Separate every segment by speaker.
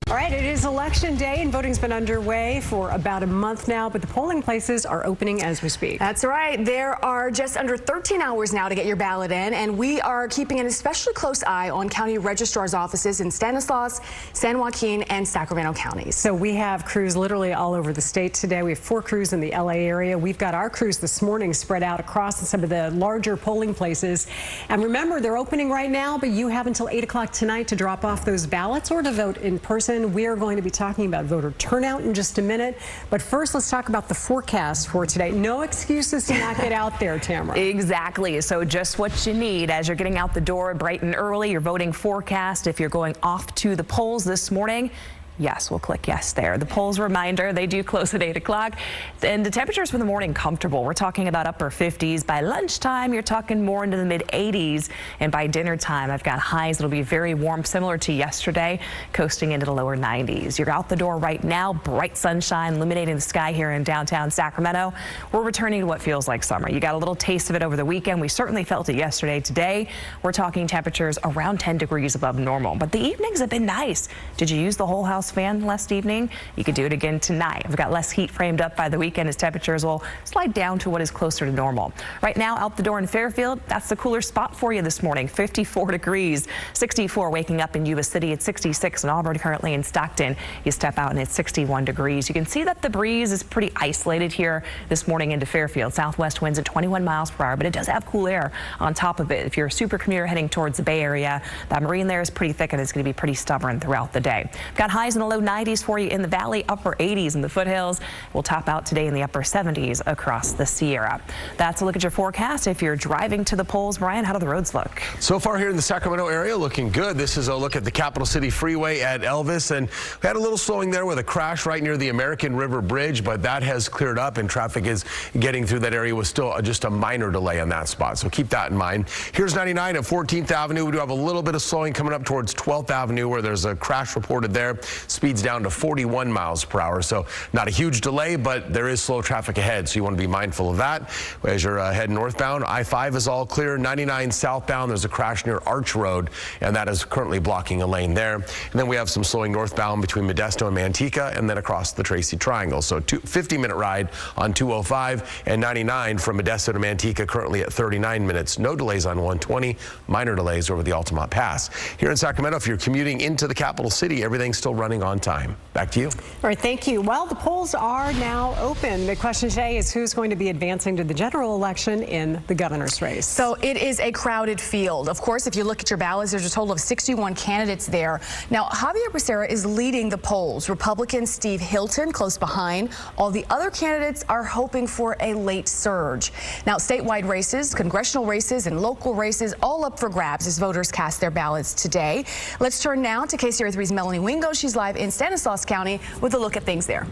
Speaker 1: All right, it is election day and voting's been underway for about a month now, but the polling places are opening as we speak.
Speaker 2: That's right. There are just under 13 hours now to get your ballot in, and we are keeping an especially close eye on county registrar's offices in Stanislaus, San Joaquin, and Sacramento counties.
Speaker 1: So we have crews literally all over the state today. We have 4 crews in the LA area. We've got our crews this morning spread out across some of the larger polling places. And remember, they're opening right now, but you have until 8 o'clock tonight to drop off those ballots or to vote in person. We are going to be talking about voter turnout in just a minute. But first, let's talk about the forecast for today. No excuses to not get out there, Tamara.
Speaker 3: Exactly. So just what you need as you're getting out the door bright and early, your voting forecast. If you're going off to the polls this morning, yes, we'll click yes there. The polls reminder, they do close at 8 o'clock. And the temperatures for the morning comfortable. We're talking about upper 50s. By lunchtime, you're talking more into the mid 80s. And by dinner time, I've got highs that'll be very warm, similar to yesterday, coasting into the lower 90s. You're out the door right now, bright sunshine illuminating the sky here in downtown Sacramento. We're returning to what feels like summer. You got a little taste of it over the weekend. We certainly felt it yesterday. Today, we're talking temperatures around 10 degrees above normal. But the evenings have been nice. Did you use the whole house fan last evening? You could do it again tonight. We've got less heat framed up by the weekend as temperatures will slide down to what is closer to normal. Right now, out the door in Fairfield, that's the cooler spot for you this morning. 54 degrees, 64 waking up in Yuba City at 66 in Auburn, currently in Stockton. You step out and it's 61 degrees. You can see that the breeze is pretty isolated here this morning into Fairfield. Southwest winds at 21 miles per hour, but it does have cool air on top of it. If you're a super commuter heading towards the Bay Area, that marine there is pretty thick and it's going to be pretty stubborn throughout the day. Got highs in the low 90s for you in the valley, upper 80s in the foothills. We'll top out today in the upper 70s across the Sierra. That's a look at your forecast. If you're driving to the polls, Brian, how do the roads look?
Speaker 4: So far here in the Sacramento area, looking good. This is a look at the Capital City Freeway at Elvis, and we had a little slowing there with a crash right near the American River Bridge, but that has cleared up and traffic is getting through that area with still just a minor delay on that spot. So keep that in mind. Here's 99 at 14th Avenue. We do have a little bit of slowing coming up towards 12th Avenue where there's a crash reported there. Speeds down to 41 miles per hour. So not a huge delay, but there is slow traffic ahead. So you want to be mindful of that. As you're heading northbound, I-5 is all clear. 99 southbound, there's a crash near Arch Road, and that is currently blocking a lane there. And then we have some slowing northbound between Modesto and Manteca, and then across the Tracy Triangle. So 50-minute ride on 205 and 99 from Modesto to Manteca, currently at 39 minutes. No delays on 120, minor delays over the Altamont Pass. Here in Sacramento, if you're commuting into the capital city, everything's still running on time. Back to you.
Speaker 1: All right, thank you. Well, the polls are now open. The question today is who's going to be advancing to the general election in the governor's race.
Speaker 2: So it is a crowded field. Of course, if you look at your ballots, there's a total of 61 candidates there. Now, Javier Becerra is leading the polls. Republican Steve Hilton close behind. All the other candidates are hoping for a late surge. Now, statewide races, congressional races, and local races all up for grabs as voters cast their ballots today. Let's turn now to KCRA 3's Melanie Wingo. She's live in Stanislaus County with a look at things there.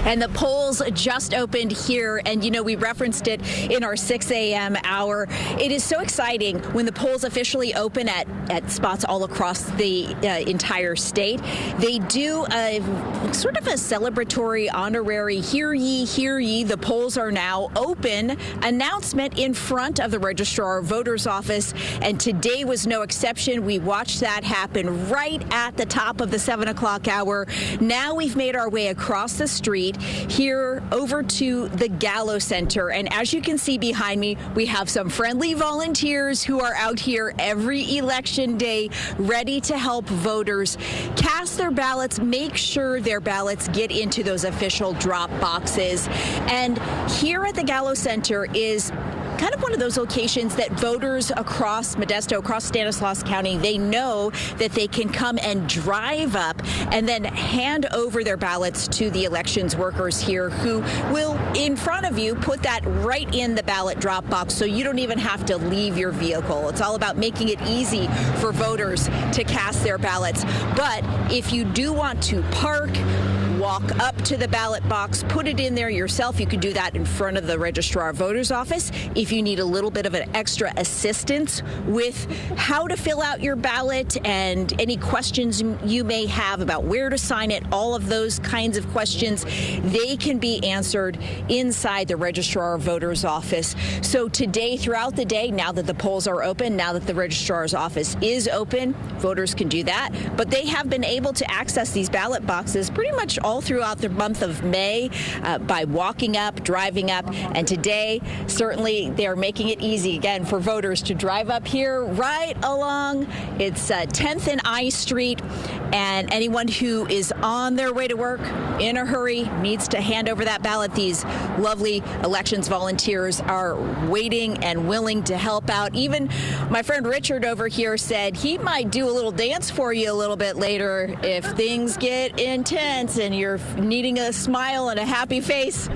Speaker 5: And the polls just opened here, and you know, we referenced it in our 6 a.m. hour. It is so exciting when the polls officially open at spots all across the entire state. They do a sort of a celebratory honorary hear ye, the polls are now open announcement in front of the registrar voter's office, and today was no exception. We watched that happen right at the top of the 7 o'clock hour. Now we've made our way across the street here over to the Gallo Center, and as you can see behind me, we have some friendly volunteers who are out here every election day ready to help voters cast their ballots, make sure their ballots get into those official drop boxes. And here at the Gallo Center is kind of one of those locations that voters across Modesto, across Stanislaus County, they know that they can come and drive up and then hand over their ballots to the elections workers here who will, in front of you, put that right in the ballot drop box so you don't even have to leave your vehicle. It's all about making it easy for voters to cast their ballots. But if you do want to park, walk up to the ballot box, put it in there yourself. You can do that in front of the registrar of voters office. If you need a little bit of an extra assistance with how to fill out your ballot and any questions you may have about where to sign it, all of those kinds of questions, they can be answered inside the registrar of voters office. So today, throughout the day, now that the polls are open, now that the registrar's office is open, voters can do that. But they have been able to access these ballot boxes pretty much all throughout the month of May by walking up, driving up, and today certainly they're making it easy again for voters to drive up here right along. It's 10th and I Street, and anyone who is on their way to work in a hurry needs to hand over that ballot. These lovely elections volunteers are waiting and willing to help out. Even my friend Richard over here said he might do a little dance for you a little bit later if things get intense and you're needing a smile and a happy face.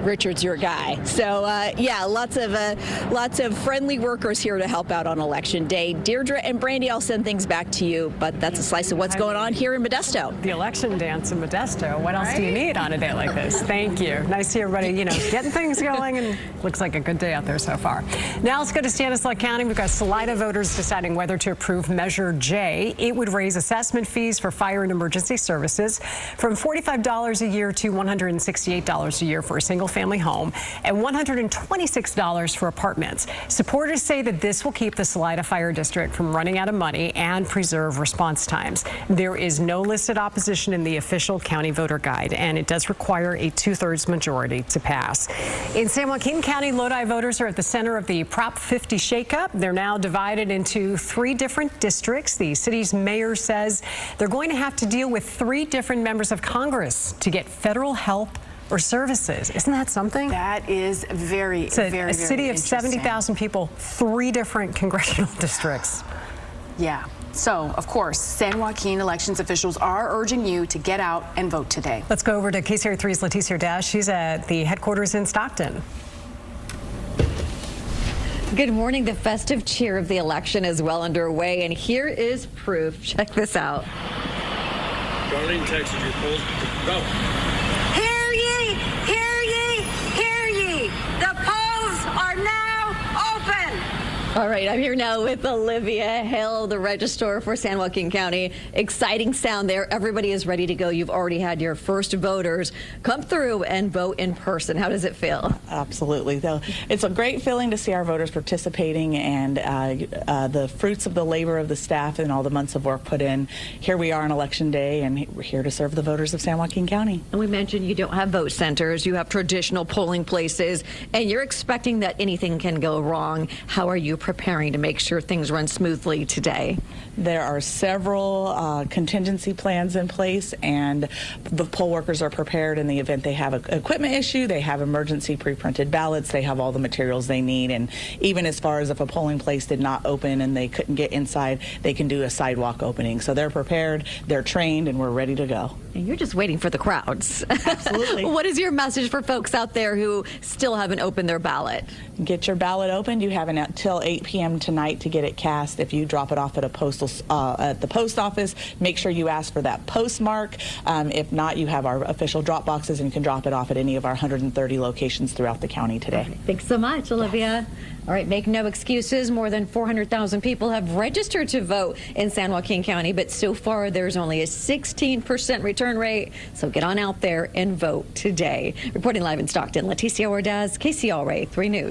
Speaker 5: Richard's your guy. So yeah, lots of friendly workers here to help out on election day. Deirdre and Brandy, I'll send things back to you, but that's a slice of what's going on here in Modesto.
Speaker 1: The election dance in Modesto. What else do you need on a day like this? Thank you. Nice to see everybody, getting things going, and looks like a good day out there so far. Now let's go to Stanislaus County. We've got Salida voters deciding whether to approve Measure J. It would raise assessment fees for fire and emergency services from $45 a year to $168 a year for a single-family home and $126 for apartments. Supporters say that this will keep the Salida Fire District from running out of money and preserve response times. There is no listed opposition in the official county voter guide, and it does require a 2/3 majority to pass. In San Joaquin County, Lodi voters are at the center of the Prop 50 shakeup. They're now divided into 3 different districts. The city's mayor says they're going to have to deal with 3 different members of Congress to get federal help or services. Isn't that something?
Speaker 2: That is very,
Speaker 1: it's
Speaker 2: very
Speaker 1: a city of 70,000 people, 3 different congressional districts.
Speaker 2: Yeah. So, of course, San Joaquin elections officials are urging you to get out and vote today.
Speaker 1: Let's go over to KCRA 3's Leticia Dash. She's at the headquarters in Stockton.
Speaker 6: Good morning. The festive cheer of the election is well underway, and here is proof. Check this out.
Speaker 7: Darlene texted your polls. Go.
Speaker 8: Hear ye, hear ye, hear ye. The polls are now open.
Speaker 6: All right, I'm here now with Olivia Hill, the registrar for San Joaquin County. Exciting sound there. Everybody is ready to go. You've already had your first voters come through and vote in person. How does it feel?
Speaker 9: Absolutely. It's a great feeling to see our voters participating and the fruits of the labor of the staff and all the months of work put in. Here we are on Election Day, and we're here to serve the voters of San Joaquin County.
Speaker 6: And we mentioned you don't have vote centers. You have traditional polling places, and you're expecting that anything can go wrong. How are you preparing to make sure things run smoothly today?
Speaker 9: There are several contingency plans in place, and the poll workers are prepared in the event they have an equipment issue. They have emergency pre-printed ballots. They have all the materials they need, and even as far as if a polling place did not open and they couldn't get inside, they can do a sidewalk opening. So they're prepared, they're trained, and we're ready to go.
Speaker 6: And you're just waiting for the crowds.
Speaker 9: Absolutely.
Speaker 6: What is your message for folks out there who still haven't opened their ballot?
Speaker 9: Get your ballot opened. You have until 8 p.m. tonight to get it cast. If you drop it off at at the post office, make sure you ask for that postmark. If not, you have our official drop boxes, and you can drop it off at any of our 130 locations throughout the county today.
Speaker 6: Thanks so much, Olivia. All right, make no excuses. More than 400,000 people have registered to vote in San Joaquin County, but so far there's only a 16% return rate. So get on out there and vote today. Reporting live in Stockton, Leticia Ordaz, KCRA 3 News.